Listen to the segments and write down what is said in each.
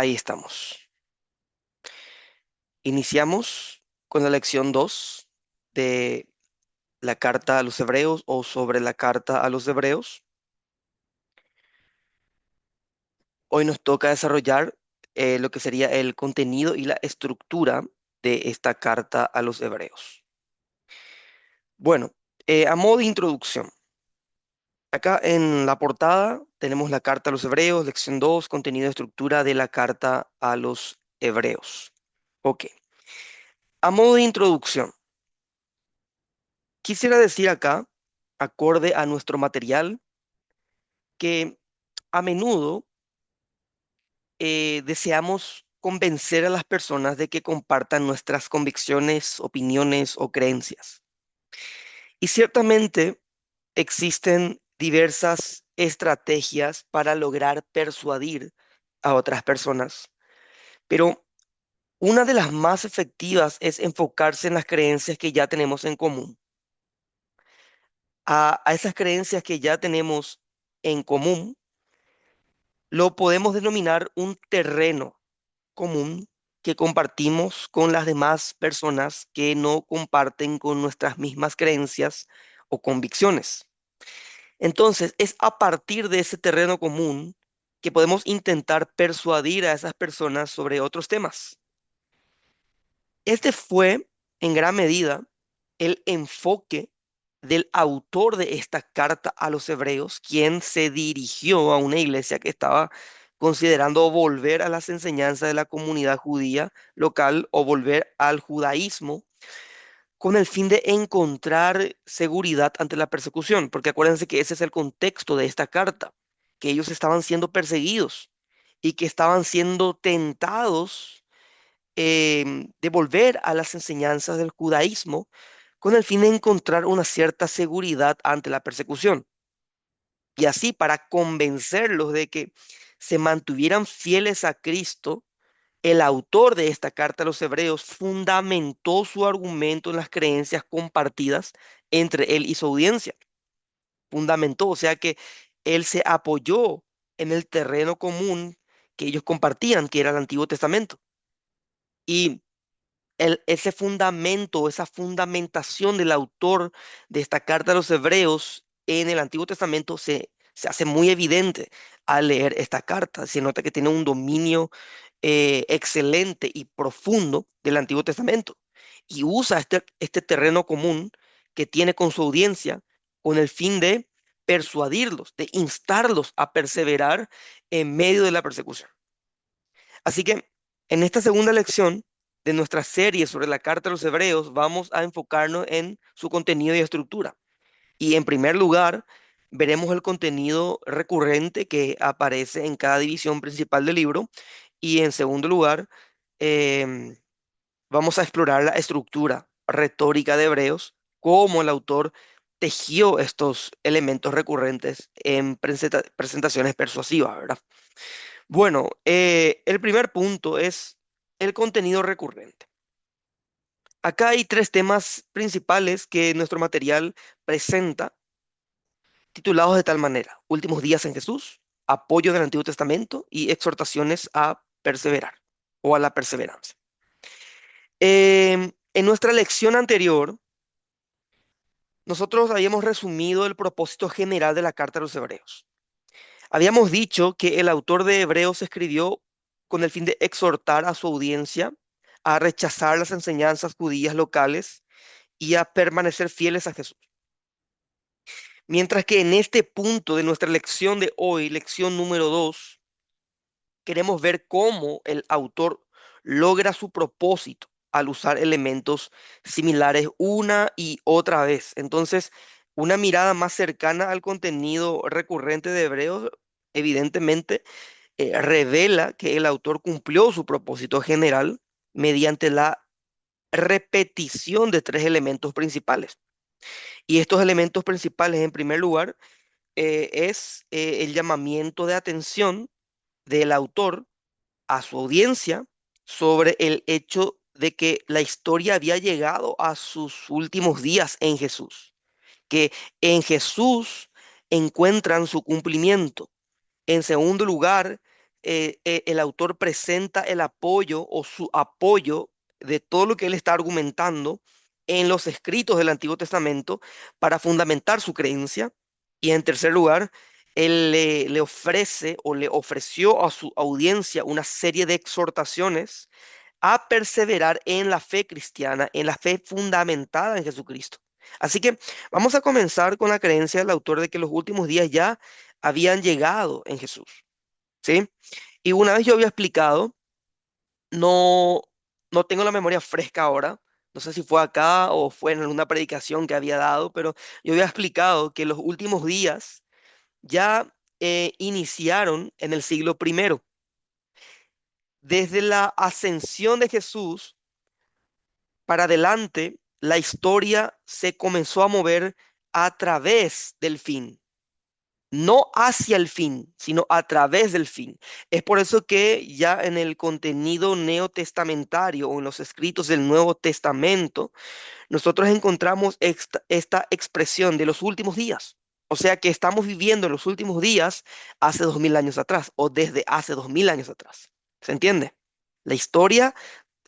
Ahí estamos. Iniciamos con la lección 2 de la carta a los hebreos o sobre la carta a los hebreos. Hoy nos toca desarrollar lo que sería el contenido y la estructura de esta carta a los hebreos. Bueno, a modo de introducción, acá en la portada tenemos la carta a los hebreos, lección 2, contenido y estructura de la carta a los hebreos. Ok, a modo de introducción. Quisiera decir acá, acorde a nuestro material, que a menudo deseamos convencer a las personas de que compartan nuestras convicciones, opiniones o creencias. Y ciertamente existen diversas estrategias para lograr persuadir a otras personas, pero una de las más efectivas es enfocarse en las creencias que ya tenemos en común. A esas creencias que ya tenemos en común lo podemos denominar un terreno común que compartimos con las demás personas que no comparten con nuestras mismas creencias o convicciones. Entonces, es a partir de ese terreno común que podemos intentar persuadir a esas personas sobre otros temas. Este fue, en gran medida, el enfoque del autor de esta carta a los hebreos, quien se dirigió a una iglesia que estaba considerando volver a las enseñanzas de la comunidad judía local o volver al judaísmo con el fin de encontrar seguridad ante la persecución, porque acuérdense que ese es el contexto de esta carta, que ellos estaban siendo perseguidos y que estaban siendo tentados de volver a las enseñanzas del judaísmo con el fin de encontrar una cierta seguridad ante la persecución. Y así, para convencerlos de que se mantuvieran fieles a Cristo, el autor de esta carta a los hebreos fundamentó su argumento en las creencias compartidas entre él y su audiencia. Fundamentó, o sea que él se apoyó en el terreno común que ellos compartían, que era el Antiguo Testamento. Y ese fundamento, esa fundamentación del autor de esta carta a los hebreos en el Antiguo Testamento se hace muy evidente al leer esta carta. Se nota que tiene un dominio excelente y profundo del Antiguo Testamento y usa este terreno común que tiene con su audiencia con el fin de persuadirlos, de instarlos a perseverar en medio de la persecución. Así que en esta segunda lección de nuestra serie sobre la carta a los hebreos, vamos a enfocarnos en su contenido y estructura. Y en primer lugar, veremos el contenido recurrente que aparece en cada división principal del libro. Y en segundo lugar, em, vamos a explorar la estructura retórica de Hebreos, cómo el autor tejió estos elementos recurrentes en presentaciones persuasivas, ¿verdad? Bueno, el primer punto es el contenido recurrente. Acá hay tres temas principales que nuestro material presenta, titulados de tal manera: Últimos días en Jesús, apoyo del Antiguo Testamento y exhortaciones a perseverar o a la perseverancia. En nuestra lección anterior, nosotros habíamos resumido el propósito general de la carta a los Hebreos. Habíamos dicho que el autor de Hebreos escribió con el fin de exhortar a su audiencia a rechazar las enseñanzas judías locales y a permanecer fieles a Jesús. Mientras que en este punto de nuestra lección de hoy, lección número 2, queremos ver cómo el autor logra su propósito al usar elementos similares una y otra vez. Entonces, una mirada más cercana al contenido recurrente de Hebreos, evidentemente, revela que el autor cumplió su propósito general mediante la repetición de tres elementos principales. Y estos elementos principales, en primer lugar, es el llamamiento de atención del autor a su audiencia sobre el hecho de que la historia había llegado a sus últimos días en Jesús, que en Jesús encuentran su cumplimiento. En segundo lugar, el autor presenta el apoyo o su apoyo de todo lo que él está argumentando en los escritos del Antiguo Testamento para fundamentar su creencia. Y en tercer lugar, él le ofrece o le ofreció a su audiencia una serie de exhortaciones a perseverar en la fe cristiana, en la fe fundamentada en Jesucristo. Así que vamos a comenzar con la creencia del autor de que los últimos días ya habían llegado en Jesús, ¿sí? Y una vez yo había explicado, no, no tengo la memoria fresca ahora, no sé si fue acá o fue en alguna predicación que había dado, pero yo había explicado que los últimos días ya iniciaron en el siglo primero. Desde la ascensión de Jesús para adelante, la historia se comenzó a mover a través del fin. No hacia el fin, sino a través del fin. Es por eso que ya en el contenido neotestamentario o en los escritos del Nuevo Testamento, nosotros encontramos esta expresión de los últimos días. O sea que estamos viviendo los últimos días hace 2000 años atrás o desde hace 2000 años atrás. ¿Se entiende? La historia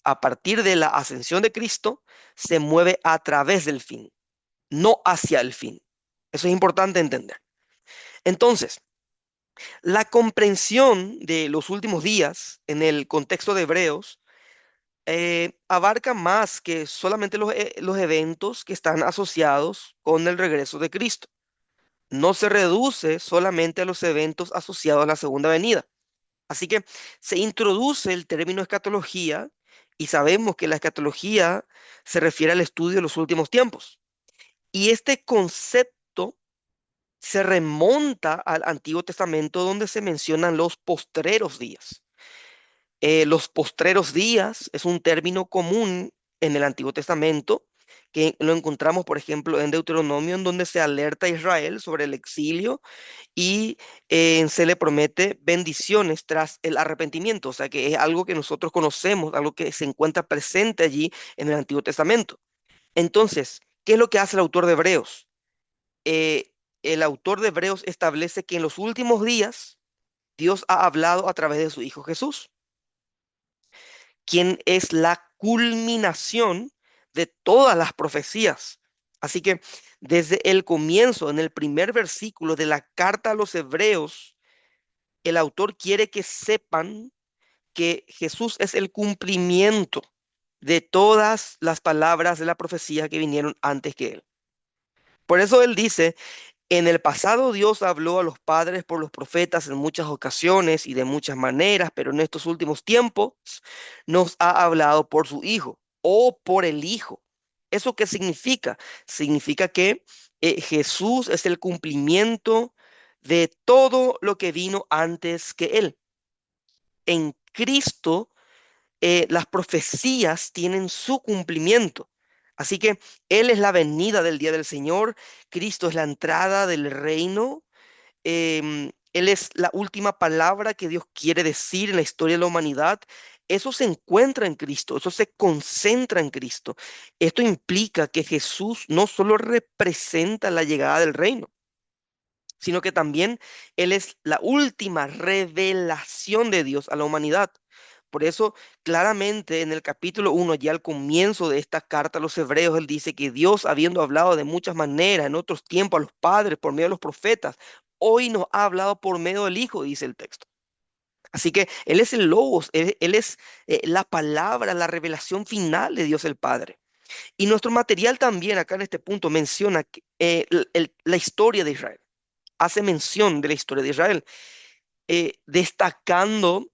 a partir de la ascensión de Cristo se mueve a través del fin, no hacia el fin. Eso es importante entender. Entonces, la comprensión de los últimos días en el contexto de Hebreos abarca más que solamente los eventos que están asociados con el regreso de Cristo. No se reduce solamente a los eventos asociados a la segunda venida. Así que se introduce el término escatología y sabemos que la escatología se refiere al estudio de los últimos tiempos. Y este concepto se remonta al Antiguo Testamento donde se mencionan los postreros días. Los postreros días es un término común en el Antiguo Testamento que lo encontramos, por ejemplo, en Deuteronomio, en donde se alerta a Israel sobre el exilio y se le promete bendiciones tras el arrepentimiento. O sea que es algo que nosotros conocemos, algo que se encuentra presente allí en el Antiguo Testamento. Entonces, ¿qué es lo que hace el autor de Hebreos? El autor de Hebreos establece que en los últimos días Dios ha hablado a través de su Hijo Jesús, quien es la culminación de todas las profecías. Así que desde el comienzo, en el primer versículo de la carta a los Hebreos, el autor quiere que sepan que Jesús es el cumplimiento de todas las palabras de la profecía que vinieron antes que él. Por eso él dice, en el pasado Dios habló a los padres por los profetas en muchas ocasiones y de muchas maneras, pero en estos últimos tiempos nos ha hablado por su Hijo o por el Hijo. ¿Eso qué significa? Significa que Jesús es el cumplimiento de todo lo que vino antes que Él. En Cristo las profecías tienen su cumplimiento. Así que Él es la venida del día del Señor, Cristo es la entrada del reino, Él es la última palabra que Dios quiere decir en la historia de la humanidad. Eso se encuentra en Cristo, eso se concentra en Cristo. Esto implica que Jesús no solo representa la llegada del reino, sino que también Él es la última revelación de Dios a la humanidad. Por eso, claramente en el capítulo 1, ya al comienzo de esta carta a los hebreos, Él dice que Dios, habiendo hablado de muchas maneras en otros tiempos a los padres por medio de los profetas, hoy nos ha hablado por medio del Hijo, dice el texto. Así que Él es el Logos, Él es la palabra, la revelación final de Dios el Padre. Y nuestro material también acá en este punto menciona la historia de Israel, hace mención de la historia de Israel, destacando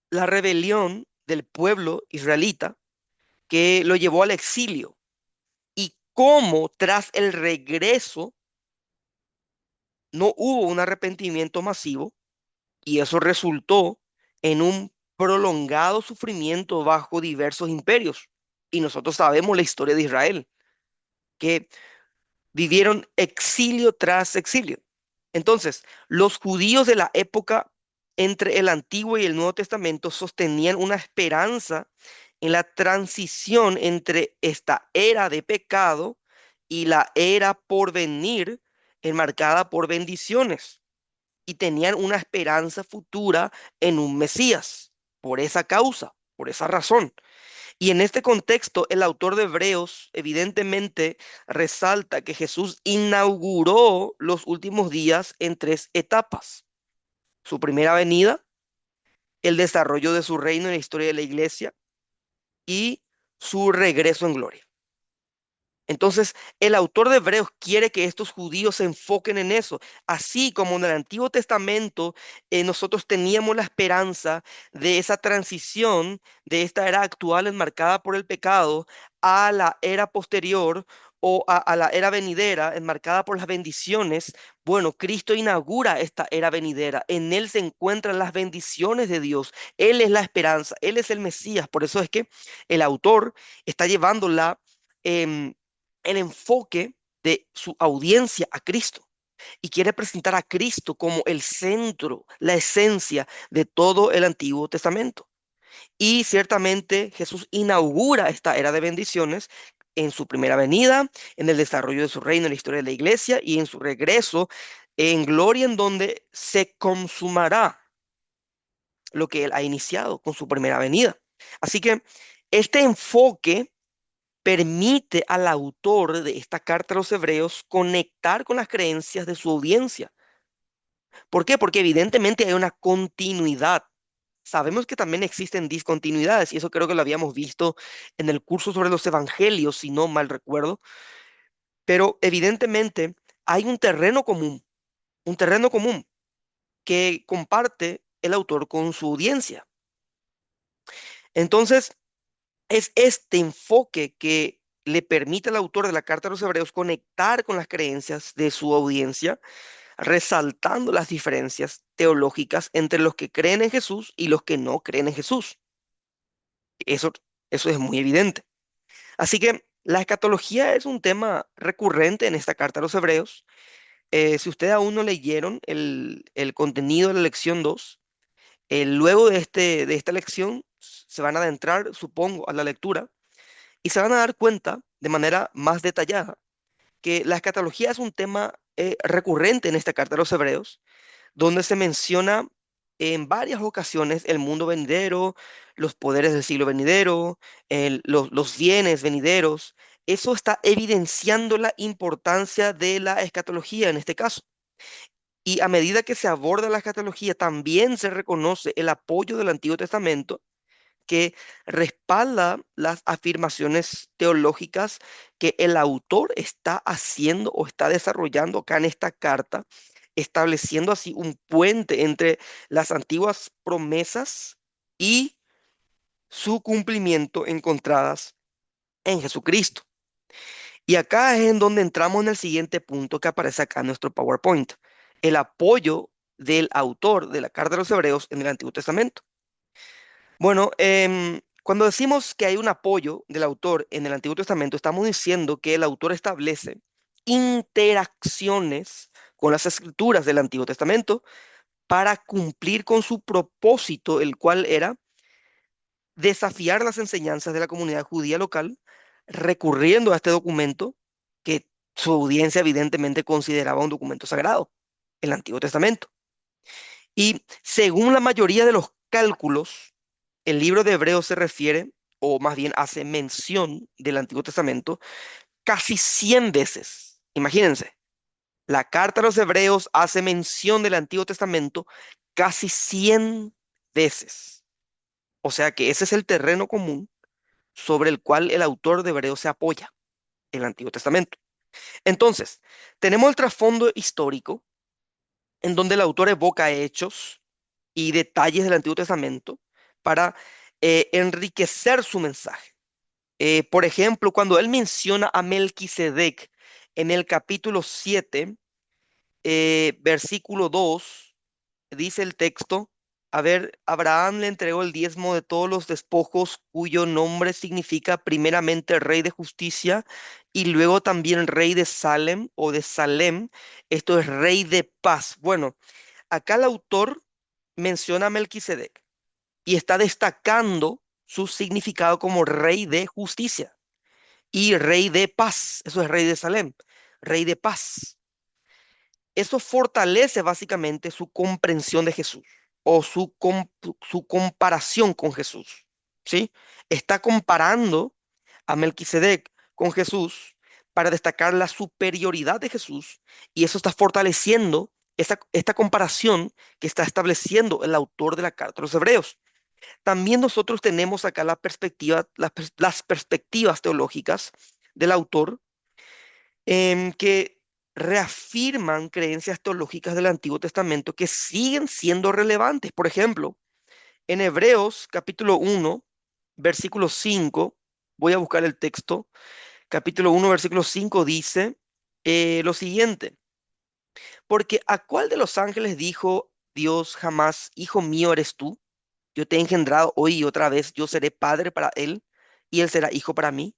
la rebelión del pueblo israelita que lo llevó al exilio y cómo tras el regreso no hubo un arrepentimiento masivo y eso resultó en un prolongado sufrimiento bajo diversos imperios. Y nosotros sabemos la historia de Israel, que vivieron exilio tras exilio. Entonces, los judíos de la época entre el Antiguo y el Nuevo Testamento sostenían una esperanza en la transición entre esta era de pecado y la era por venir, enmarcada por bendiciones. y tenían una esperanza futura en un Mesías, por esa causa, por esa razón. Y en este contexto, el autor de Hebreos evidentemente resalta que Jesús inauguró los últimos días en tres etapas. Su primera venida, el desarrollo de su reino en la historia de la iglesia y su regreso en gloria. Entonces, el autor de Hebreos quiere que estos judíos se enfoquen en eso. Así como en el Antiguo Testamento nosotros teníamos la esperanza de esa transición de esta era actual enmarcada por el pecado a la era posterior o a la era venidera enmarcada por las bendiciones. Bueno, Cristo inaugura esta era venidera. En Él se encuentran las bendiciones de Dios. Él es la esperanza, Él es el Mesías. Por eso es que el autor está llevándola el enfoque de su audiencia a Cristo y quiere presentar a Cristo como el centro, la esencia de todo el Antiguo Testamento. Y ciertamente Jesús inaugura esta era de bendiciones en su primera venida, en el desarrollo de su reino, en la historia de la iglesia y en su regreso en gloria en donde se consumará lo que él ha iniciado con su primera venida. Así que este enfoque permite al autor de esta carta a los hebreos conectar con las creencias de su audiencia. ¿Por qué? Porque evidentemente hay una continuidad. Sabemos que también existen discontinuidades y eso creo que lo habíamos visto en el curso sobre los evangelios, si no mal recuerdo, pero evidentemente hay un terreno común que comparte el autor con su audiencia. Entonces, es este enfoque que le permite al autor de la Carta a los Hebreos conectar con las creencias de su audiencia, resaltando las diferencias teológicas entre los que creen en Jesús y los que no creen en Jesús. Eso, eso es muy evidente. Así que la escatología es un tema recurrente en esta Carta a los Hebreos. Si ustedes aún no leyeron el contenido de la lección 2, luego de esta lección se van a adentrar, supongo, a la lectura y se van a dar cuenta de manera más detallada que la escatología es un tema recurrente en esta carta a los hebreos, donde se menciona en varias ocasiones el mundo venidero, los poderes del siglo venidero, los bienes venideros. Eso está evidenciando la importancia de la escatología en este caso. Y a medida que se aborda la escatología, también se reconoce el apoyo del Antiguo Testamento que respalda las afirmaciones teológicas que el autor está haciendo o está desarrollando acá en esta carta, estableciendo así un puente entre las antiguas promesas y su cumplimiento encontradas en Jesucristo. Y acá es en donde entramos en el siguiente punto que aparece acá en nuestro PowerPoint, el apoyo del autor de la carta de los Hebreos en el Antiguo Testamento. Bueno, cuando decimos que hay un apoyo del autor en el Antiguo Testamento, estamos diciendo que el autor establece interacciones con las escrituras del Antiguo Testamento para cumplir con su propósito, el cual era desafiar las enseñanzas de la comunidad judía local, recurriendo a este documento que su audiencia evidentemente consideraba un documento sagrado, el Antiguo Testamento. Y según la mayoría de los cálculos, el libro de Hebreos se refiere, o más bien hace mención del Antiguo Testamento, casi 100 veces. Imagínense, la carta a los Hebreos hace mención del Antiguo Testamento casi 100 veces. O sea que ese es el terreno común sobre el cual el autor de Hebreos se apoya, el Antiguo Testamento. Entonces, tenemos el trasfondo histórico en donde el autor evoca hechos y detalles del Antiguo Testamento para enriquecer su mensaje. Por ejemplo, cuando él menciona a Melquisedec en el capítulo 7, versículo 2, dice el texto, a ver, Abraham le entregó el diezmo de todos los despojos cuyo nombre significa primeramente rey de justicia y luego también rey de Salem o de Salem, esto es rey de paz. Bueno, acá el autor menciona a Melquisedec y está destacando su significado como rey de justicia y rey de paz. Eso es rey de Salem, rey de paz. Eso fortalece básicamente su comprensión de Jesús o su comparación con Jesús, ¿sí? Está comparando a Melquisedec con Jesús para destacar la superioridad de Jesús y eso está fortaleciendo esta comparación que está estableciendo el autor de la carta a los Hebreos. También nosotros tenemos acá la perspectiva, las perspectivas teológicas del autor que reafirman creencias teológicas del Antiguo Testamento que siguen siendo relevantes. Por ejemplo, en Hebreos capítulo 1, versículo 5, voy a buscar el texto, capítulo 1, versículo 5 dice lo siguiente, porque ¿a cuál de los ángeles dijo Dios jamás, hijo mío eres tú? Yo te he engendrado hoy y otra vez, yo seré padre para él y él será hijo para mí.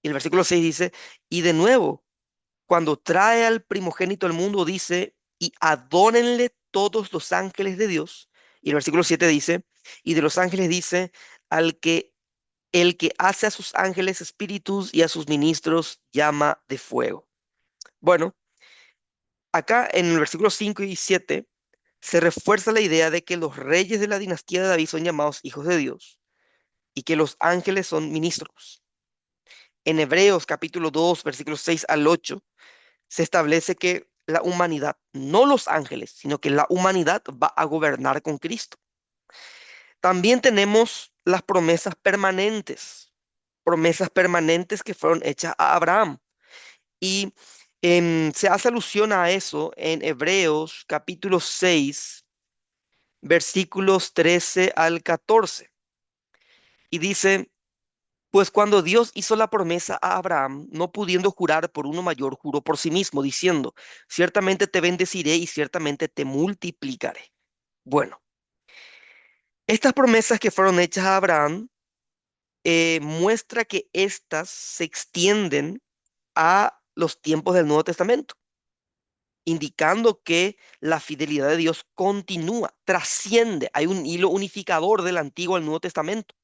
Y el versículo 6 dice, y de nuevo, cuando trae al primogénito al mundo, dice, y adórenle todos los ángeles de Dios. Y el versículo 7 dice, y de los ángeles dice, al que el que hace a sus ángeles espíritus y a sus ministros llama de fuego. Bueno, acá en el versículo 5 y 7 se refuerza la idea de que los reyes de la dinastía de David son llamados hijos de Dios y que los ángeles son ministros. En Hebreos capítulo 2, versículos 6 al 8 se establece que la humanidad, no los ángeles, sino que la humanidad va a gobernar con Cristo. También tenemos las promesas permanentes que fueron hechas a Abraham. Y se hace alusión a eso en Hebreos capítulo 6, versículos 13 al 14. Y dice, pues cuando Dios hizo la promesa a Abraham, no pudiendo jurar por uno mayor, juró por sí mismo, diciendo, ciertamente te bendeciré y ciertamente te multiplicaré. Bueno, estas promesas que fueron hechas a Abraham muestra que éstas se extienden a los tiempos del Nuevo Testamento, indicando que la fidelidad de Dios continúa, trasciende. Hay un hilo unificador del Antiguo al Nuevo Testamento.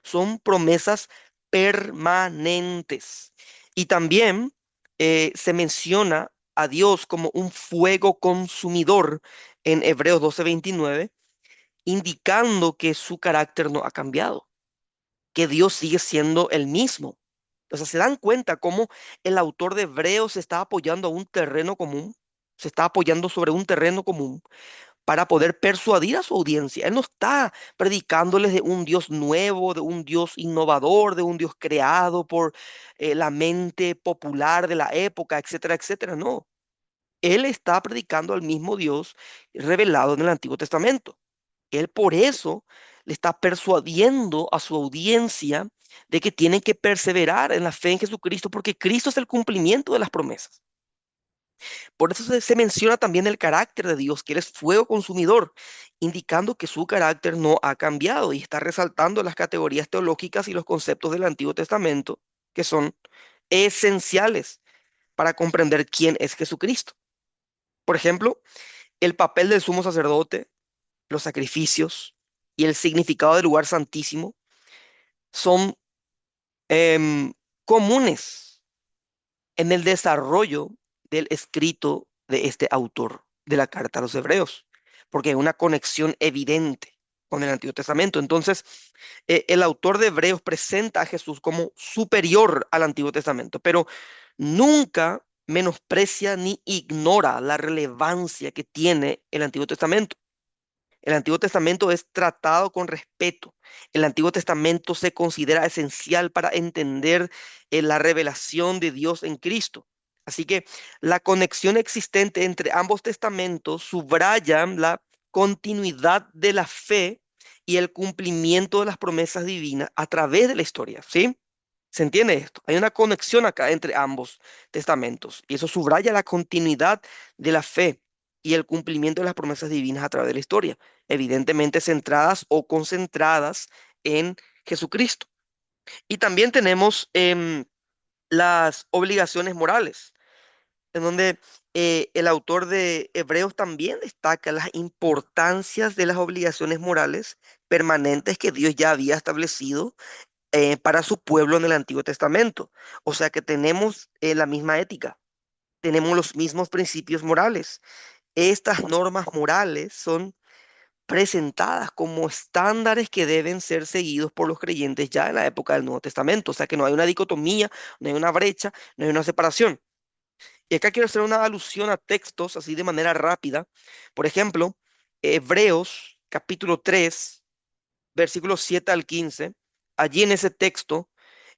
Son promesas permanentes. Y también se menciona a Dios como un fuego consumidor en Hebreos 12:29, indicando que su carácter no ha cambiado, que Dios sigue siendo el mismo. O sea, se dan cuenta cómo el autor de Hebreos se está apoyando a un terreno común, se está apoyando sobre un terreno común para poder persuadir a su audiencia. Él no está predicándoles de un Dios nuevo, de un Dios innovador, de un Dios creado por la mente popular de la época, etcétera, etcétera. No, él está predicando al mismo Dios revelado en el Antiguo Testamento. Él por eso le está persuadiendo a su audiencia de que tienen que perseverar en la fe en Jesucristo porque Cristo es el cumplimiento de las promesas. Por eso se menciona también el carácter de Dios, que Él es fuego consumidor, indicando que su carácter no ha cambiado y está resaltando las categorías teológicas y los conceptos del Antiguo Testamento, que son esenciales para comprender quién es Jesucristo. Por ejemplo, el papel del sumo sacerdote, los sacrificios y el significado del lugar santísimo son em, comunes en el desarrollo del escrito de este autor de la carta a los Hebreos, porque hay una conexión evidente con el Antiguo Testamento. Entonces, el autor de Hebreos presenta a Jesús como superior al Antiguo Testamento, pero nunca menosprecia ni ignora la relevancia que tiene el Antiguo Testamento. El Antiguo Testamento es tratado con respeto. El Antiguo Testamento se considera esencial para entender la revelación de Dios en Cristo. Así que la conexión existente entre ambos testamentos subraya la continuidad de la fe y el cumplimiento de las promesas divinas a través de la historia, ¿sí? ¿Se entiende esto? Hay una conexión acá entre ambos testamentos y eso subraya la continuidad de la fe y el cumplimiento de las promesas divinas a través de la historia, evidentemente centradas o concentradas en Jesucristo. Y también tenemos las obligaciones morales, en donde el autor de Hebreos también destaca las importancias de las obligaciones morales permanentes que Dios ya había establecido para su pueblo en el Antiguo Testamento. O sea que tenemos la misma ética. tenemos los mismos principios morales. Estas normas morales son presentadas como estándares que deben ser seguidos por los creyentes ya en la época del Nuevo Testamento. O sea que no hay una dicotomía, no hay una brecha, no hay una separación. Y acá quiero hacer una alusión a textos así de manera rápida. Por ejemplo, Hebreos capítulo 3 versículos 7 al 15. Allí en ese texto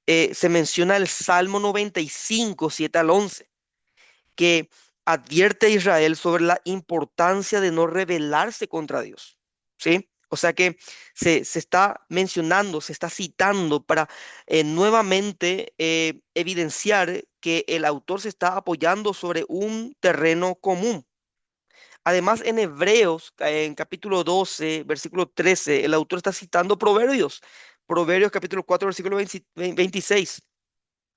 se menciona el Salmo 95 7 al 11, que advierte a Israel sobre la importancia de no rebelarse contra Dios. ¿Sí? O sea que se está mencionando, se está citando para nuevamente evidenciar que el autor se está apoyando sobre un terreno común. Además, en Hebreos, en capítulo 12, versículo 13, el autor está citando Proverbios. Proverbios capítulo 4, versículo 26,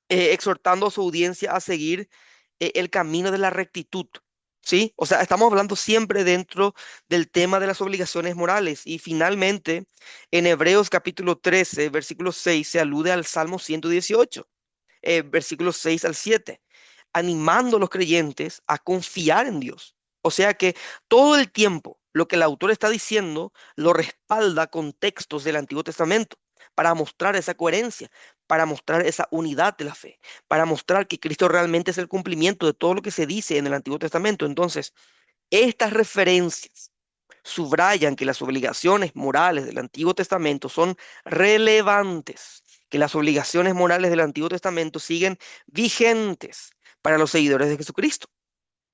exhortando a su audiencia a seguir el camino de la rectitud. ¿Sí? O sea, estamos hablando siempre dentro del tema de las obligaciones morales. Y finalmente, en Hebreos capítulo 13, versículo 6, se alude al Salmo 118, versículos 6 al 7, animando a los creyentes a confiar en Dios. O sea que todo el tiempo lo que el autor está diciendo lo respalda con textos del Antiguo Testamento para mostrar esa coherencia, para mostrar esa unidad de la fe, para mostrar que Cristo realmente es el cumplimiento de todo lo que se dice en el Antiguo Testamento. Entonces, estas referencias subrayan que las obligaciones morales del Antiguo Testamento son relevantes, que las obligaciones morales del Antiguo Testamento siguen vigentes para los seguidores de Jesucristo,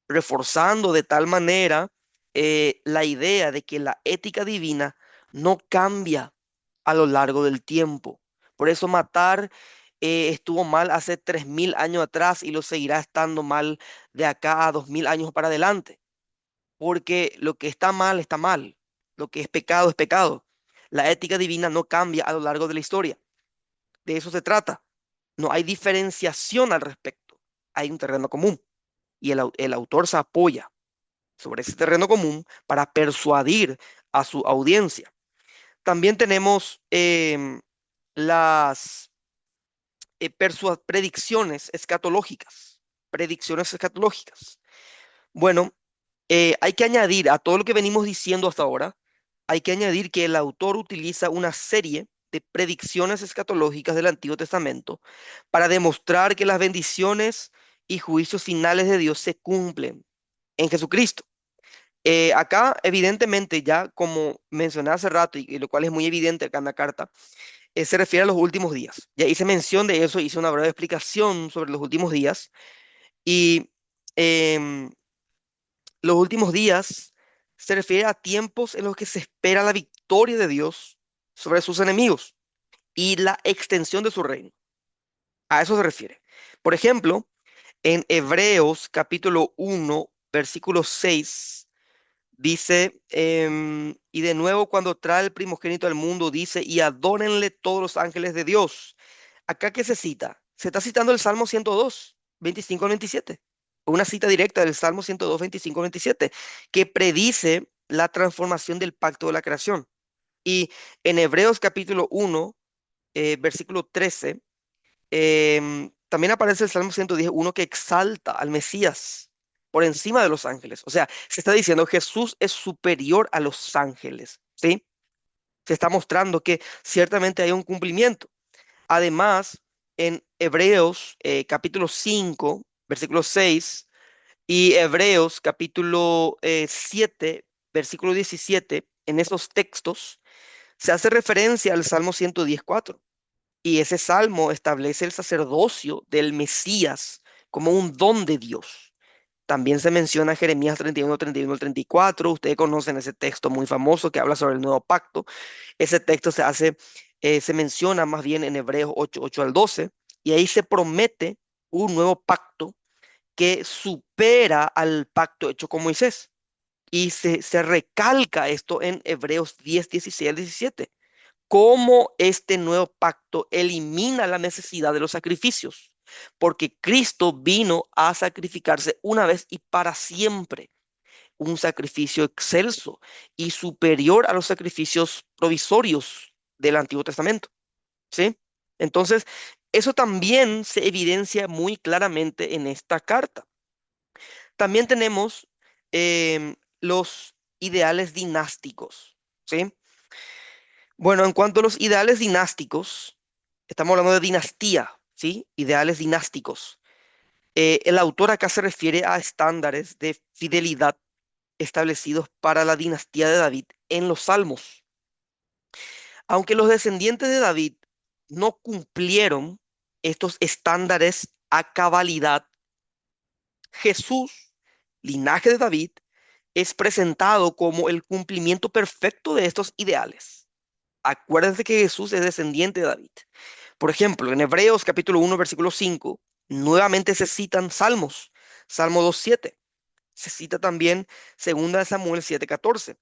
reforzando de tal manera la idea de que la ética divina no cambia a lo largo del tiempo. Por eso matar estuvo mal hace 3000 años atrás y lo seguirá estando mal de acá a 2000 años para adelante, porque lo que está mal está mal, lo que es pecado es pecado. La ética divina no cambia a lo largo de la historia. De eso se trata. No hay diferenciación al respecto. Hay un terreno común y el autor se apoya sobre ese terreno común para persuadir a su audiencia. También tenemos las predicciones escatológicas. Predicciones escatológicas. Bueno, hay que añadir a todo lo que venimos diciendo hasta ahora, hay que añadir que el autor utiliza una serie de predicciones escatológicas del Antiguo Testamento para demostrar que las bendiciones y juicios finales de Dios se cumplen en Jesucristo. Acá, evidentemente, ya como mencioné hace rato, y lo cual es muy evidente acá en la carta, se refiere a los últimos días. Ya hice mención de eso, hice una breve explicación sobre los últimos días. Y em, los últimos días se refiere a tiempos en los que se espera la victoria de Dios sobre sus enemigos y la extensión de su reino. A eso se refiere. Por ejemplo, en Hebreos capítulo 1, versículo 6, dice, y de nuevo cuando trae el primogénito al mundo, dice, y adórenle todos los ángeles de Dios. ¿Acá qué se cita? Se está citando el Salmo 102, 25 al 27. Una cita directa del Salmo 102, 25 al 27, que predice la transformación del pacto de la creación. Y en Hebreos capítulo 1, versículo 13, también aparece el Salmo 110, uno que exalta al Mesías por encima de los ángeles. O sea, se está diciendo Jesús es superior a los ángeles, ¿sí? Se está mostrando que ciertamente hay un cumplimiento. Además, en Hebreos capítulo 5, versículo 6, y Hebreos capítulo 7, versículo 17, en esos textos se hace referencia al Salmo 114. Y ese salmo establece el sacerdocio del Mesías como un don de Dios. También se menciona Jeremías 31, 31 al 34. Ustedes conocen ese texto muy famoso que habla sobre el nuevo pacto. Ese texto se menciona más bien en Hebreos 8, 8 al 12. Y ahí se promete un nuevo pacto que supera al pacto hecho con Moisés. Y se recalca esto en Hebreos 10, 16 al 17, cómo este nuevo pacto elimina la necesidad de los sacrificios, porque Cristo vino a sacrificarse una vez y para siempre, un sacrificio excelso y superior a los sacrificios provisorios del Antiguo Testamento, ¿sí? Entonces, eso también se evidencia muy claramente en esta carta. También tenemos los ideales dinásticos, ¿sí? Bueno, en cuanto a los ideales dinásticos, estamos hablando de dinastía, ¿sí? Ideales dinásticos. El autor acá se refiere a estándares de fidelidad establecidos para la dinastía de David en los Salmos. Aunque los descendientes de David no cumplieron estos estándares a cabalidad, Jesús, linaje de David, es presentado como el cumplimiento perfecto de estos ideales. Acuérdense que Jesús es descendiente de David. Por ejemplo, en Hebreos capítulo 1, versículo 5, nuevamente se citan salmos. Salmo 2:7. Se cita también segunda de Samuel 7:14.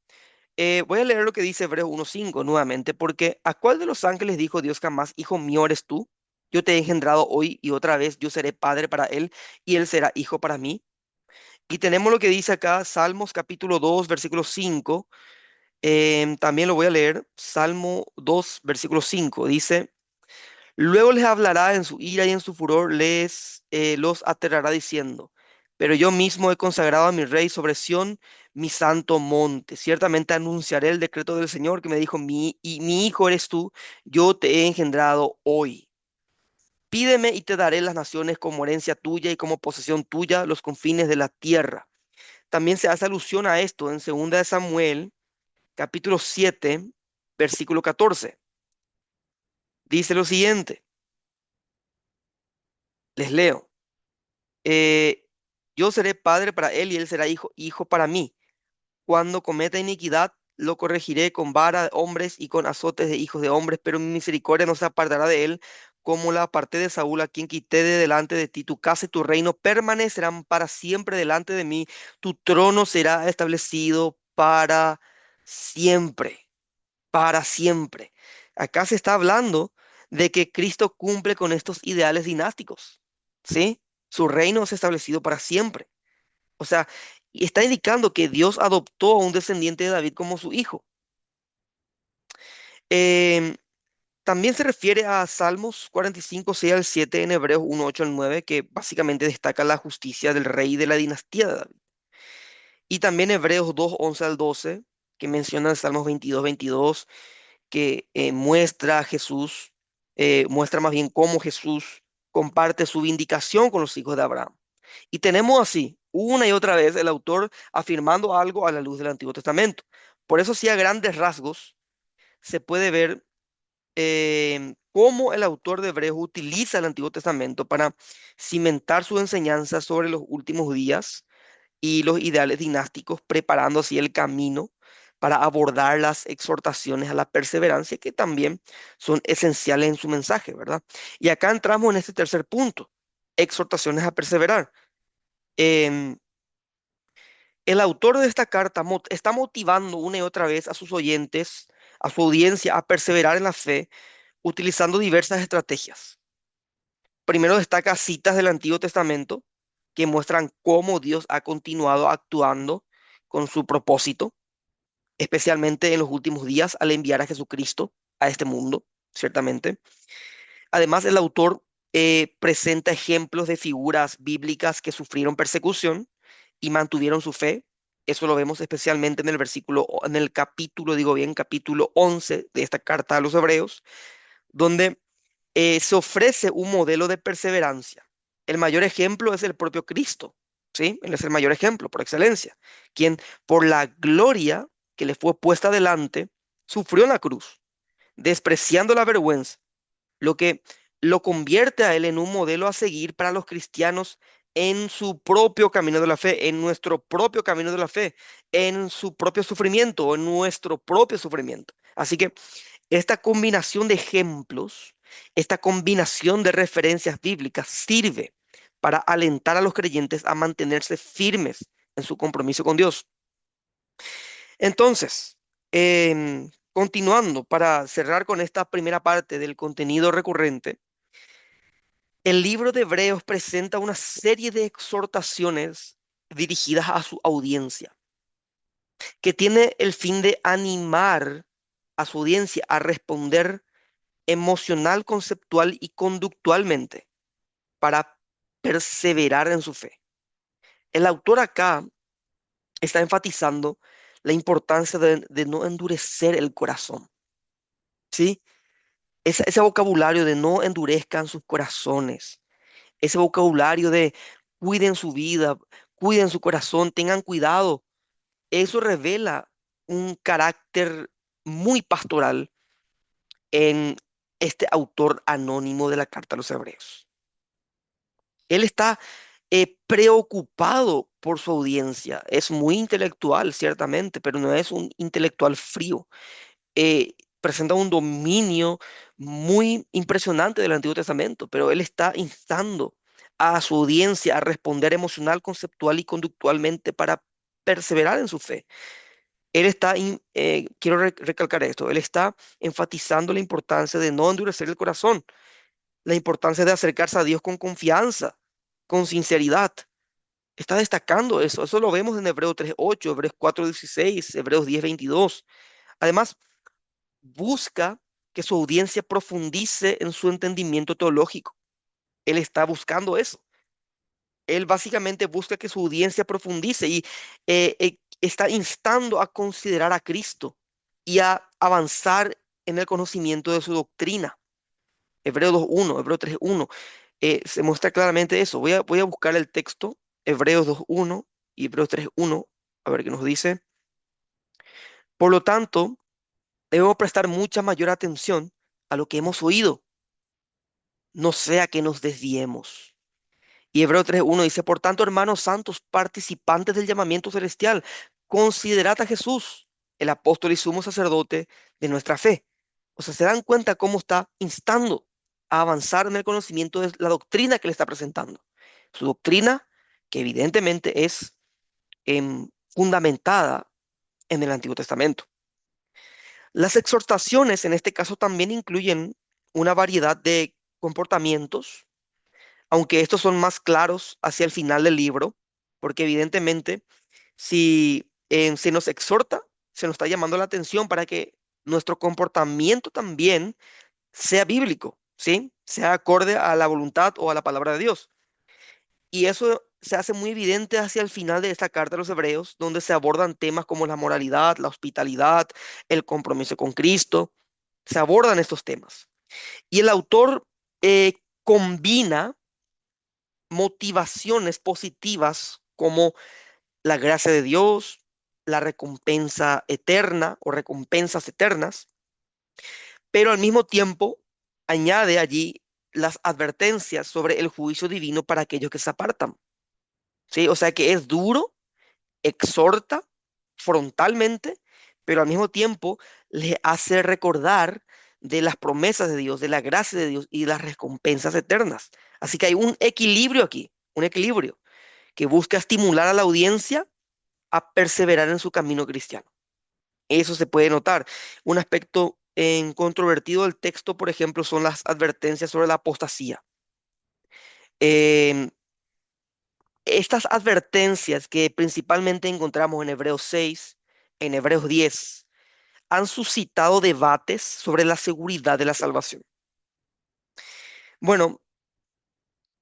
Voy a leer lo que dice Hebreos 1:5 nuevamente, porque ¿a cuál de los ángeles dijo Dios jamás, hijo mío eres tú? Yo te he engendrado hoy y otra vez yo seré padre para él y él será hijo para mí. Y tenemos lo que dice acá, Salmos capítulo 2, versículo 5. También lo voy a leer, Salmo 2, versículo 5. Dice, luego les hablará en su ira y en su furor los aterrará diciendo, pero yo mismo he consagrado a mi rey sobre Sión, mi santo monte. Ciertamente anunciaré el decreto del Señor que me dijo, mi hijo eres tú, yo te he engendrado hoy. Pídeme y te daré las naciones como herencia tuya y como posesión tuya los confines de la tierra. También se hace alusión a esto en 2 de Samuel, capítulo 7, versículo 14. Dice lo siguiente, les leo. eh, yo seré padre para él y él será hijo para mí. Cuando cometa iniquidad, lo corregiré con vara de hombres y con azotes de hijos de hombres, pero mi misericordia no se apartará de él, como la aparté de Saúl, a quien quité de delante de ti. Tu casa y tu reino permanecerán para siempre delante de mí. Tu trono será establecido siempre, para siempre. Acá se está hablando de que Cristo cumple con estos ideales dinásticos, ¿sí? Su reino es establecido para siempre. O sea, y está indicando que Dios adoptó a un descendiente de David como su hijo. Em, También se refiere a Salmos 45, 6 al 7 en Hebreos 1, 8 al 9, que básicamente destaca la justicia del rey de la dinastía de David. Y también Hebreos 2, 11 al 12, que menciona el Salmos 22, 22, que muestra a Jesús, muestra más bien cómo Jesús comparte su vindicación con los hijos de Abraham. Y tenemos así, una y otra vez, el autor afirmando algo a la luz del Antiguo Testamento. Por eso, sí, a grandes rasgos, se puede ver cómo el autor de Hebreos utiliza el Antiguo Testamento para cimentar su enseñanza sobre los últimos días y los ideales dinásticos, preparando así el camino para abordar las exhortaciones a la perseverancia, que también son esenciales en su mensaje, ¿verdad? Y acá entramos en este tercer punto, exhortaciones a perseverar. Em, el autor de esta carta está motivando una y otra vez a sus oyentes, a su audiencia, a perseverar en la fe, utilizando diversas estrategias. Primero destaca citas del Antiguo Testamento que muestran cómo Dios ha continuado actuando con su propósito, especialmente en los últimos días al enviar a Jesucristo a este mundo, ciertamente. Además, el autor presenta ejemplos de figuras bíblicas que sufrieron persecución y mantuvieron su fe. Eso lo vemos especialmente en el en el capítulo, digo bien, capítulo 11 de esta carta a los Hebreos, donde se ofrece un modelo de perseverancia. El mayor ejemplo es el propio Cristo, ¿sí? Él es el mayor ejemplo por excelencia, quien por la gloria que le fue puesta delante, sufrió en la cruz, despreciando la vergüenza, lo que lo convierte a él en un modelo a seguir para los cristianos en su propio camino de la fe, en nuestro propio camino de la fe, en su propio sufrimiento, en nuestro propio sufrimiento. Así que esta combinación de ejemplos, esta combinación de referencias bíblicas sirve para alentar a los creyentes a mantenerse firmes en su compromiso con Dios. Entonces, continuando para cerrar con esta primera parte del contenido recurrente, el libro de Hebreos presenta una serie de exhortaciones dirigidas a su audiencia, que tiene el fin de animar a su audiencia a responder emocional, conceptual y conductualmente para perseverar en su fe. El autor acá está enfatizando la importancia de no endurecer el corazón, ¿sí? Ese vocabulario de no endurezcan sus corazones, ese vocabulario de cuiden su vida, cuiden su corazón, tengan cuidado, eso revela un carácter muy pastoral en este autor anónimo de la carta a los hebreos. Él está preocupado por su audiencia. Es muy intelectual, ciertamente, pero no es un intelectual frío. Presenta un dominio muy impresionante del Antiguo Testamento, pero él está instando a su audiencia a responder emocional, conceptual y conductualmente para perseverar en su fe. Él está, quiero recalcar esto, él está enfatizando la importancia de no endurecer el corazón, la importancia de acercarse a Dios con confianza, con sinceridad. Está destacando eso. Eso lo vemos en Hebreos 3:8, Hebreos 4:16, Hebreos 10:22. Además, busca que su audiencia profundice en su entendimiento teológico. Él está buscando eso. Él básicamente busca que su audiencia profundice y está instando a considerar a Cristo y a avanzar en el conocimiento de su doctrina. Hebreos 2:1, Hebreos 3:1, se muestra claramente eso. Voy a buscar el texto, Hebreos 2:1 y Hebreos 3:1, a ver qué nos dice. Por lo tanto, debemos prestar mucha mayor atención a lo que hemos oído, no sea que nos desviemos. Y Hebreos 3:1 dice, por tanto, hermanos santos, participantes del llamamiento celestial, considerad a Jesús, el apóstol y sumo sacerdote de nuestra fe. O sea, se dan cuenta cómo está instando a avanzar en el conocimiento de la doctrina que le está presentando. Su doctrina, que evidentemente es fundamentada en el Antiguo Testamento. Las exhortaciones en este caso también incluyen una variedad de comportamientos, aunque estos son más claros hacia el final del libro, porque evidentemente si se nos exhorta, se nos está llamando la atención para que nuestro comportamiento también sea bíblico, ¿sí? Sea acorde a la voluntad o a la palabra de Dios. Y eso se hace muy evidente hacia el final de esta carta a los hebreos, donde se abordan temas como la moralidad, la hospitalidad, el compromiso con Cristo. Se abordan estos temas. Y el autor combina motivaciones positivas como la gracia de Dios, la recompensa eterna o recompensas eternas, pero al mismo tiempo añade allí las advertencias sobre el juicio divino para aquellos que se apartan. ¿Sí? O sea que es duro, exhorta frontalmente, pero al mismo tiempo le hace recordar de las promesas de Dios, de la gracia de Dios y de las recompensas eternas. Así que hay un equilibrio aquí, un equilibrio que busca estimular a la audiencia a perseverar en su camino cristiano. Eso se puede notar. Un aspecto controvertido del texto, por ejemplo, son las advertencias sobre la apostasía. Em, Estas advertencias que principalmente encontramos en Hebreos 6, en Hebreos 10, han suscitado debates sobre la seguridad de la salvación. Bueno,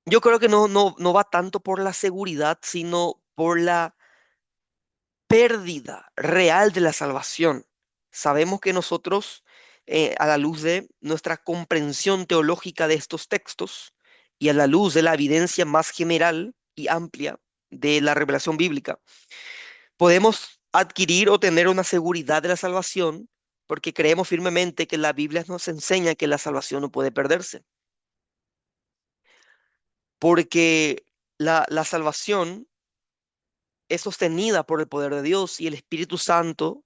yo creo que no va tanto por la seguridad, sino por la pérdida real de la salvación. Sabemos que nosotros, a la luz de nuestra comprensión teológica de estos textos y a la luz de la evidencia más general y amplia de la revelación bíblica, podemos adquirir o tener una seguridad de la salvación porque creemos firmemente que la Biblia nos enseña que la salvación no puede perderse, porque la salvación es sostenida por el poder de Dios y el Espíritu Santo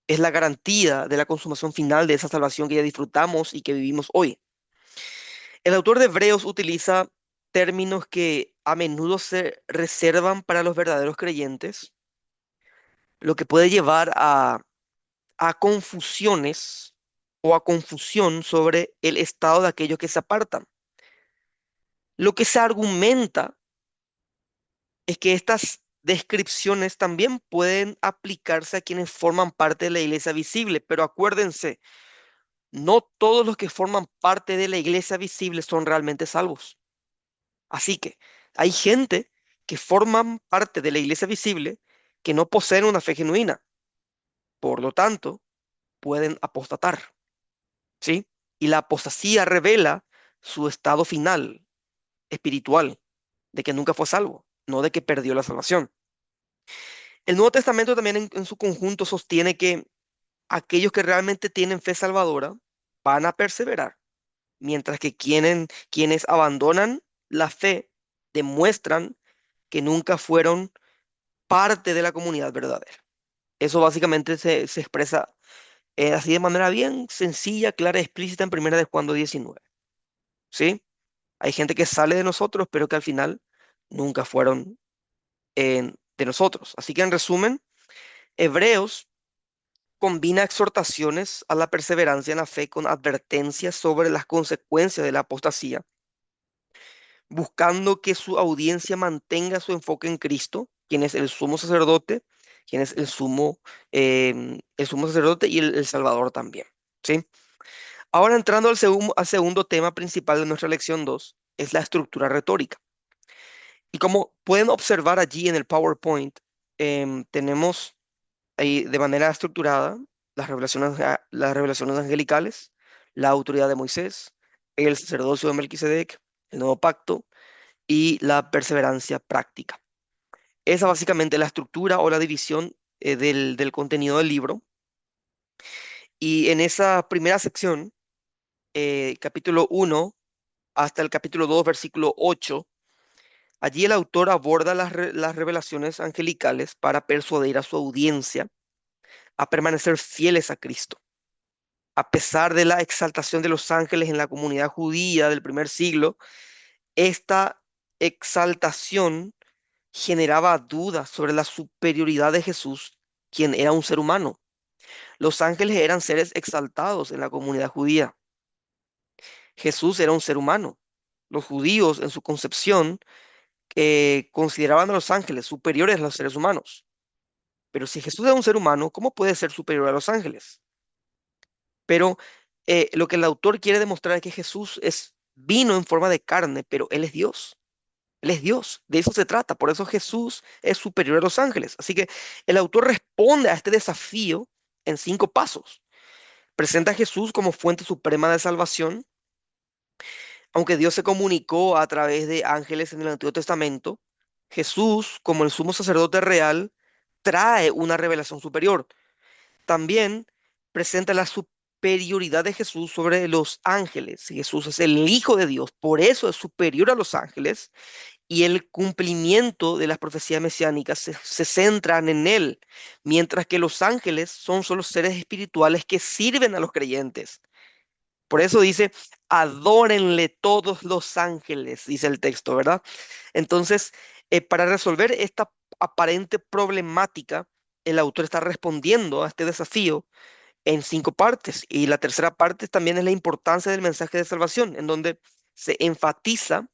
es la garantía de la consumación final de esa salvación que ya disfrutamos y que vivimos hoy. El autor de Hebreos utiliza términos que a menudo se reservan para los verdaderos creyentes, lo que puede llevar a confusiones o a confusión sobre el estado de aquellos que se apartan. Lo que se argumenta es que estas descripciones también pueden aplicarse a quienes forman parte de la iglesia visible, pero acuérdense, no todos los que forman parte de la iglesia visible son realmente salvos. Así que hay gente que forman parte de la iglesia visible que no poseen una fe genuina. Por lo tanto, pueden apostatar, ¿sí? Y la apostasía revela su estado final espiritual, de que nunca fue salvo, no de que perdió la salvación. El Nuevo Testamento también en su conjunto sostiene que aquellos que realmente tienen fe salvadora van a perseverar, mientras que quienes abandonan la fe demuestran que nunca fueron parte de la comunidad verdadera. Eso básicamente se expresa así de manera bien sencilla, clara y explícita en Primera de Juan 19, ¿sí? Hay gente que sale de nosotros, pero que al final nunca fueron de nosotros. Así que en resumen, Hebreos combina exhortaciones a la perseverancia en la fe con advertencias sobre las consecuencias de la apostasía, buscando que su audiencia mantenga su enfoque en Cristo, quien es el sumo sacerdote, quien es el sumo sacerdote y el Salvador también, ¿sí? Ahora entrando al segundo tema principal de nuestra lección 2 es la estructura retórica. Y como pueden observar allí en el PowerPoint, tenemos ahí de manera estructurada las revelaciones angelicales, la autoridad de Moisés, el sacerdocio de Melquisedec, el nuevo pacto y la perseverancia práctica. Esa básicamente la estructura o la división del contenido del libro. Y en esa primera sección, capítulo 1 hasta el capítulo 2 versículo 8, allí el autor aborda las revelaciones angelicales para persuadir a su audiencia a permanecer fieles a Cristo. A pesar de la exaltación de los ángeles en la comunidad judía del primer siglo, esta exaltación generaba dudas sobre la superioridad de Jesús, quien era un ser humano. Los ángeles eran seres exaltados en la comunidad judía. Jesús era un ser humano. Los judíos, en su concepción, consideraban a los ángeles superiores a los seres humanos. Pero si Jesús es un ser humano, ¿cómo puede ser superior a los ángeles? Pero lo que el autor quiere demostrar es que vino en forma de carne, pero Él es Dios. Él es Dios. De eso se trata. Por eso Jesús es superior a los ángeles. Así que el autor responde a este desafío en 5 pasos. Presenta a Jesús como fuente suprema de salvación. Aunque Dios se comunicó a través de ángeles en el Antiguo Testamento, Jesús, como el sumo sacerdote real, trae una revelación superior. También presenta la superioridad de Jesús sobre los ángeles. Jesús es el Hijo de Dios, por eso es superior a los ángeles y el cumplimiento de las profecías mesiánicas se centran en él, mientras que los ángeles son solo seres espirituales que sirven a los creyentes. Por eso dice, adórenle todos los ángeles, dice el texto, ¿verdad? Entonces, para resolver esta aparente problemática, el autor está respondiendo a este desafío en 5 partes. Y la tercera parte también es la importancia del mensaje de salvación, en donde se enfatiza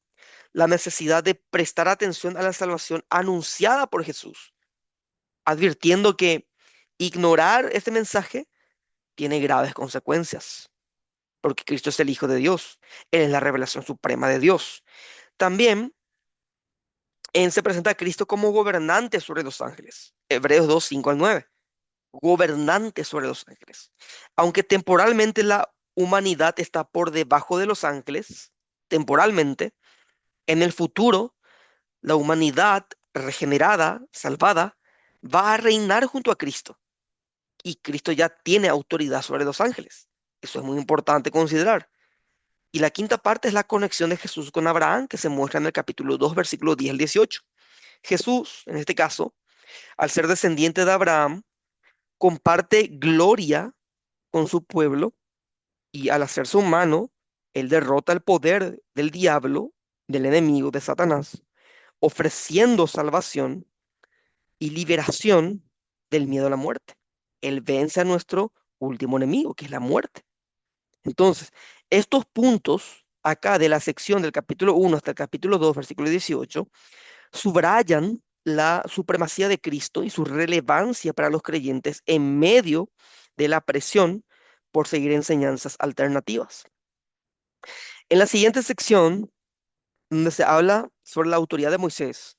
la necesidad de prestar atención a la salvación anunciada por Jesús, advirtiendo que ignorar este mensaje tiene graves consecuencias, porque Cristo es el Hijo de Dios, Él es la revelación suprema de Dios. También se presenta a Cristo como gobernante sobre los ángeles, Hebreos 2 5 al 9, gobernante sobre los ángeles. Aunque temporalmente la humanidad está por debajo de los ángeles, temporalmente, en el futuro la humanidad regenerada, salvada, va a reinar junto a Cristo. Y Cristo ya tiene autoridad sobre los ángeles. Eso es muy importante considerar. Y la quinta parte es la conexión de Jesús con Abraham, que se muestra en el capítulo 2 versículo 10 al 18. Jesús, en este caso, al ser descendiente de Abraham, comparte gloria con su pueblo y al hacerse humano, él derrota el poder del diablo, del enemigo, de Satanás, ofreciendo salvación y liberación del miedo a la muerte. Él vence a nuestro último enemigo, que es la muerte. Entonces, estos puntos acá de la sección del capítulo 1 hasta el capítulo 2 versículo 18, subrayan la supremacía de Cristo y su relevancia para los creyentes en medio de la presión por seguir enseñanzas alternativas. En la siguiente sección, donde se habla sobre la autoridad de Moisés,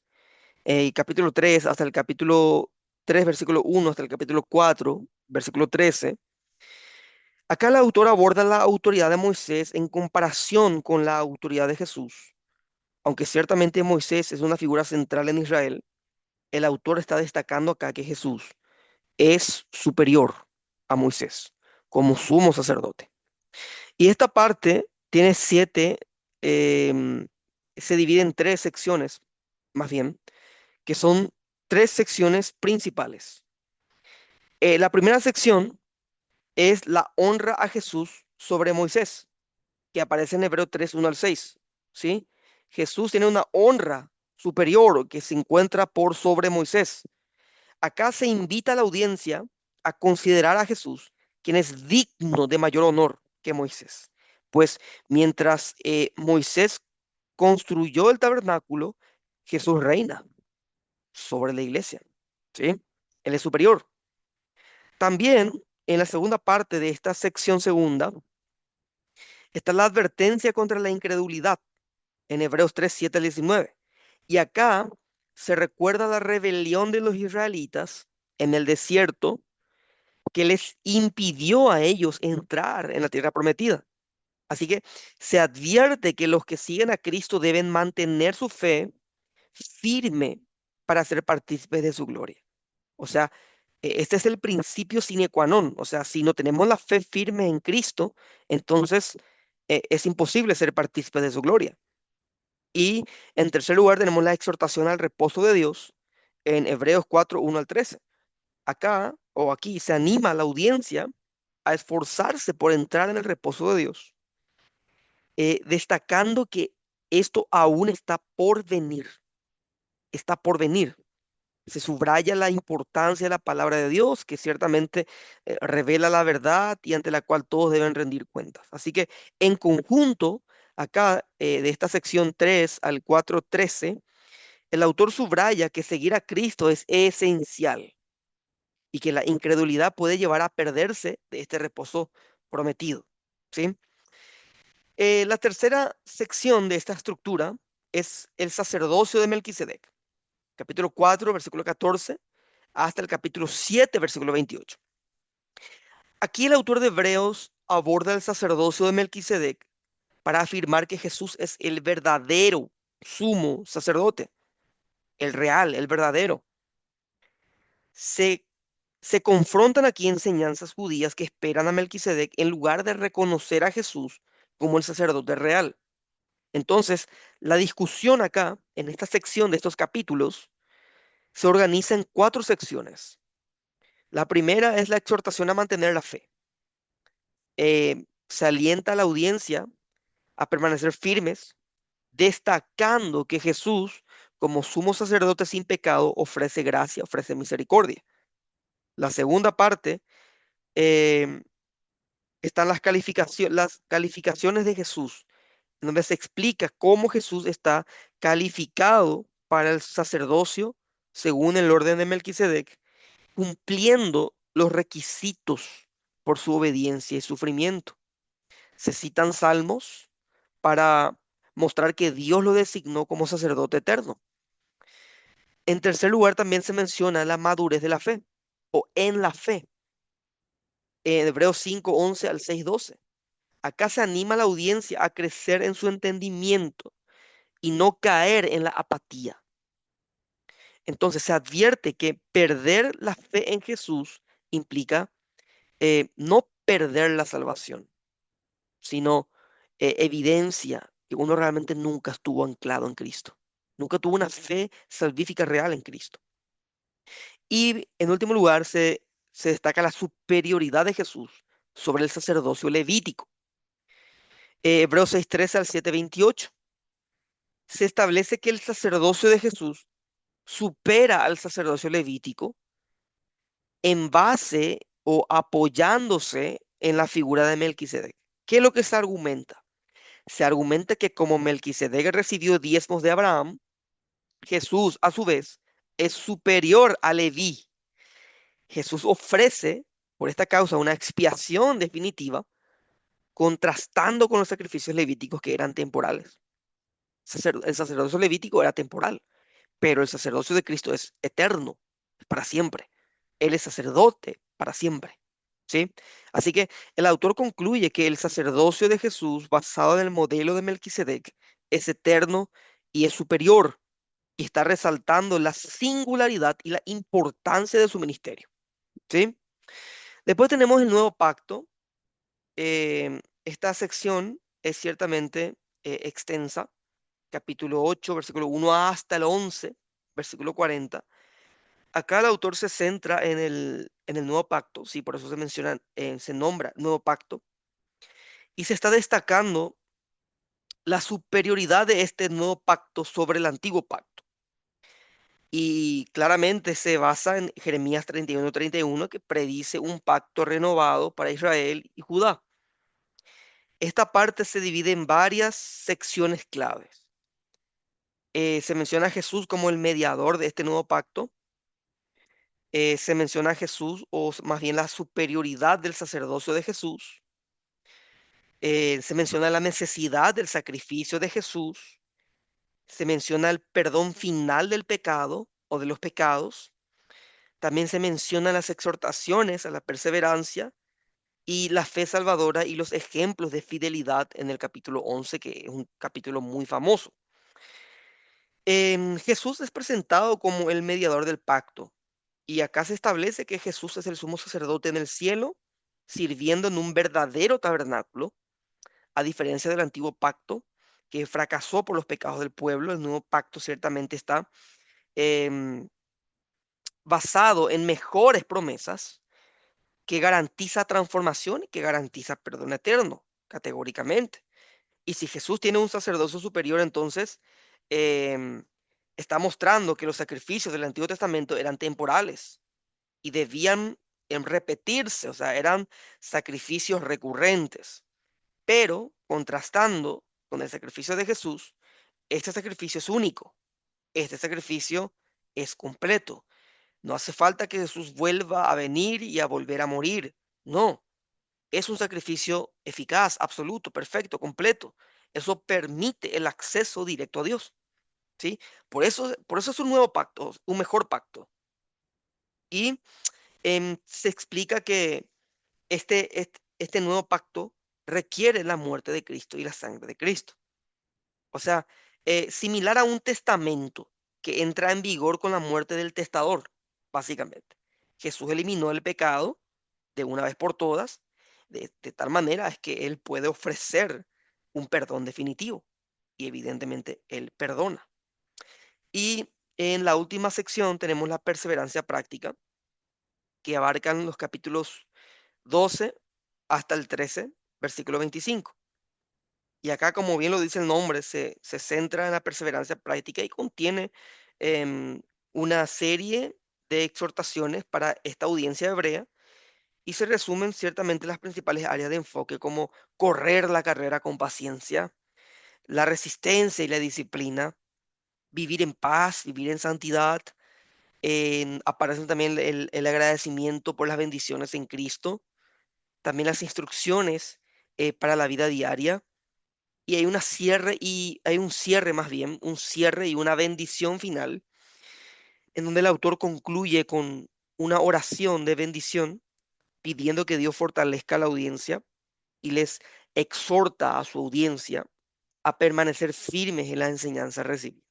capítulo 3 hasta el capítulo 3 versículo 1 hasta el capítulo 4 versículo 13. Acá el autor aborda la autoridad de Moisés en comparación con la autoridad de Jesús. Aunque ciertamente Moisés es una figura central en Israel, el autor está destacando acá que Jesús es superior a Moisés como sumo sacerdote. Y esta parte tiene em, se divide en tres secciones, más bien, que son tres secciones principales. La primera sección es la honra a Jesús sobre Moisés, que aparece en Hebreo 3 1 al 6, ¿sí? Jesús tiene una honra superior que se encuentra por sobre Moisés. Acá se invita a la audiencia a considerar a Jesús, quien es digno de mayor honor que Moisés. Pues mientras Moisés construyó el tabernáculo, Jesús reina sobre la iglesia, ¿sí? Él es superior. También en la segunda parte de esta sección segunda está la advertencia contra la incredulidad en Hebreos 3 7 al 19. Y acá se recuerda la rebelión de los israelitas en el desierto que les impidió a ellos entrar en la tierra prometida. Así que se advierte que los que siguen a Cristo deben mantener su fe firme para ser partícipes de su gloria. O sea, este es el principio sine qua non. O sea, si no tenemos la fe firme en Cristo, entonces es imposible ser partícipes de su gloria. Y en tercer lugar tenemos la exhortación al reposo de Dios en Hebreos 4 1 al 13. Acá o aquí se anima a la audiencia a esforzarse por entrar en el reposo de Dios, destacando que esto aún está por venir. Se subraya la importancia de la palabra de Dios, que ciertamente revela la verdad y ante la cual todos deben rendir cuentas. Así que en conjunto, acá de esta sección 3 al 4:13, el autor subraya que seguir a Cristo es esencial y que la incredulidad puede llevar a perderse de este reposo prometido. ¿Sí? La tercera sección de esta estructura es el sacerdocio de Melquisedec, capítulo 4, versículo 14, hasta el capítulo 7, versículo 28. Aquí el autor de Hebreos aborda el sacerdocio de Melquisedec para afirmar que Jesús es el verdadero sumo sacerdote, el real, el verdadero. Se, se confrontan aquí enseñanzas judías que esperan a Melquisedec en lugar de reconocer a Jesús como el sacerdote real. Entonces, la discusión acá, en esta sección de estos capítulos, se organiza en cuatro secciones. La primera es la exhortación a mantener la fe. Se alienta a la audiencia a permanecer firmes, destacando que Jesús, como sumo sacerdote sin pecado, ofrece gracia, ofrece misericordia. La segunda parte eh, están las calificaciones de Jesús, donde se explica cómo Jesús está calificado para el sacerdocio según el orden de Melquisedec, cumpliendo los requisitos por su obediencia y sufrimiento. Se citan salmos para mostrar que Dios lo designó como sacerdote eterno. En tercer lugar, también se menciona la madurez de la fe o en la fe, en Hebreos 5 11 al 6 12. Acá se anima a la audiencia a crecer en su entendimiento y no caer en la apatía. Entonces se advierte que perder la fe en Jesús implica no perder la salvación, sino evidencia que uno realmente nunca estuvo anclado en Cristo, nunca tuvo una fe salvífica real en Cristo. Y en último lugar se destaca la superioridad de Jesús sobre el sacerdocio levítico. Hebreos 6:13 al 7:28 se establece que el sacerdocio de Jesús supera al sacerdocio levítico en base o apoyándose en la figura de Melquisedec. ¿Qué es lo que se argumenta? Se argumenta que como Melquisedec recibió diezmos de Abraham, Jesús a su vez es superior a Leví. Jesús ofrece por esta causa una expiación definitiva, contrastando con los sacrificios levíticos que eran temporales. El sacerdocio levítico era temporal, pero el sacerdocio de Cristo es eterno, es para siempre. Él es sacerdote para siempre. ¿Sí? Así que el autor concluye que el sacerdocio de Jesús, basado en el modelo de Melquisedec, es eterno y es superior, y está resaltando la singularidad y la importancia de su ministerio. ¿Sí? Después tenemos el nuevo pacto. Esta sección es ciertamente extensa, capítulo 8, versículo 1 hasta el 11, versículo 40. Acá el autor se centra en el nuevo pacto, sí, por eso se menciona, se nombra nuevo pacto, y se está destacando la superioridad de este nuevo pacto sobre el antiguo pacto. Y claramente se basa en Jeremías 31:31, que predice un pacto renovado para Israel y Judá. Esta parte se divide en varias secciones claves. Se menciona a Jesús como el mediador de este nuevo pacto. Se menciona a Jesús, más bien la superioridad del sacerdocio de Jesús. Se menciona la necesidad del sacrificio de Jesús. Se menciona el perdón final del pecado o de los pecados. También se mencionan las exhortaciones a la perseverancia y la fe salvadora y los ejemplos de fidelidad en el capítulo 11, que es un capítulo muy famoso. Jesús es presentado como el mediador del pacto, y acá se establece que Jesús es el sumo sacerdote en el cielo, sirviendo en un verdadero tabernáculo, a diferencia del antiguo pacto, que fracasó por los pecados del pueblo. El nuevo pacto ciertamente está em, basado en mejores promesas, que garantiza transformación y que garantiza perdón eterno, categóricamente. Y si Jesús tiene un sacerdocio superior, entonces em, está mostrando que los sacrificios del Antiguo Testamento eran temporales y debían repetirse, o sea, eran sacrificios recurrentes. Pero contrastando con el sacrificio de Jesús, este sacrificio es único, este sacrificio es completo. No hace falta que Jesús vuelva a venir y a volver a morir. No, es un sacrificio eficaz, absoluto, perfecto, completo. Eso permite el acceso directo a Dios, ¿sí? Por eso es un nuevo pacto, un mejor pacto. Y se explica que este nuevo pacto requiere la muerte de Cristo y la sangre de Cristo. O sea, similar a un testamento que entra en vigor con la muerte del testador, básicamente. Jesús eliminó el pecado de una vez por todas, de tal manera es que Él puede ofrecer un perdón definitivo y evidentemente Él perdona. Y en la última sección tenemos la perseverancia práctica, que abarcan los capítulos 12 hasta el 13, versículo 25. Y acá, como bien lo dice el nombre, se centra en la perseverancia práctica y contiene em, una serie de exhortaciones para esta audiencia hebrea, y se resumen ciertamente las principales áreas de enfoque, como correr la carrera con paciencia, la resistencia y la disciplina, vivir en paz, vivir en santidad. Aparecen también el agradecimiento por las bendiciones en Cristo, también las instrucciones para la vida diaria. Y hay un cierre más bien, un cierre y una bendición final, en donde el autor concluye con una oración de bendición, pidiendo que Dios fortalezca a la audiencia y les exhorta a su audiencia a permanecer firmes en la enseñanza recibida.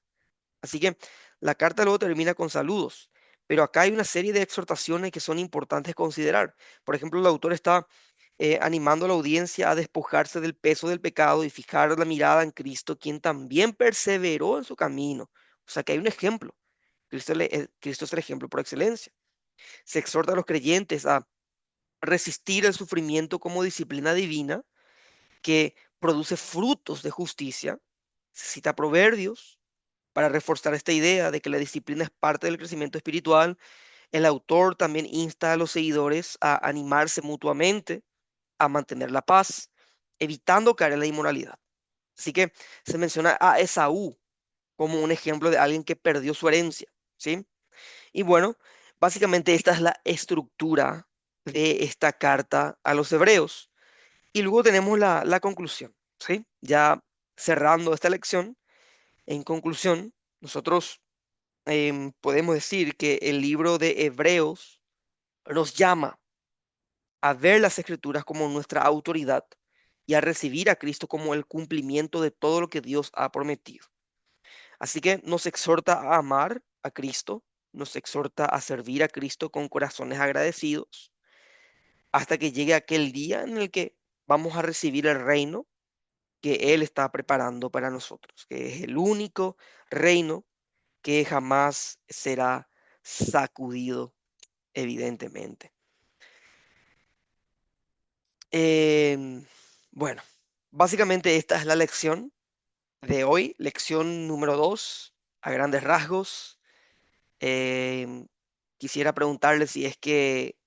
Así que la carta luego termina con saludos, pero acá hay una serie de exhortaciones que son importantes considerar. Por ejemplo, el autor está animando a la audiencia a despojarse del peso del pecado y fijar la mirada en Cristo, quien también perseveró en su camino. O sea que hay un ejemplo. Cristo es el ejemplo por excelencia. Se exhorta a los creyentes a resistir el sufrimiento como disciplina divina que produce frutos de justicia. Se cita Proverbios para reforzar esta idea de que la disciplina es parte del crecimiento espiritual. El autor también insta a los seguidores a animarse mutuamente, a mantener la paz, evitando caer en la inmoralidad. Así que se menciona a Esaú como un ejemplo de alguien que perdió su herencia, ¿sí? Y bueno, básicamente esta es la estructura de esta carta a los hebreos. Y luego tenemos la conclusión, ¿sí? Ya cerrando esta lección, en conclusión, nosotros podemos decir que el libro de Hebreos nos llama a ver las Escrituras como nuestra autoridad y a recibir a Cristo como el cumplimiento de todo lo que Dios ha prometido. Así que nos exhorta a amar a Cristo, nos exhorta a servir a Cristo con corazones agradecidos, hasta que llegue aquel día en el que vamos a recibir el reino que Él está preparando para nosotros, que es el único reino que jamás será sacudido, evidentemente. Em, bueno, básicamente esta es la lección de hoy, lección número 2, a grandes rasgos. Em, Quisiera preguntarle si es que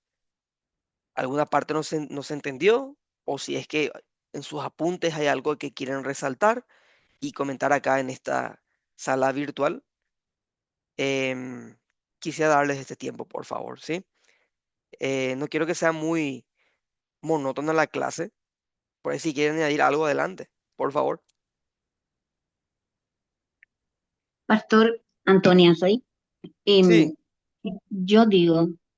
alguna parte no se entendió o si es que en sus apuntes hay algo que quieren resaltar y comentar acá en esta sala virtual. Em, Quisiera darles este tiempo, por favor, ¿sí? No quiero que sea muy monótona la clase, por ahí si quieren añadir algo adelante, por favor. Pastor Antonia, soy. Sí, Em, yo digo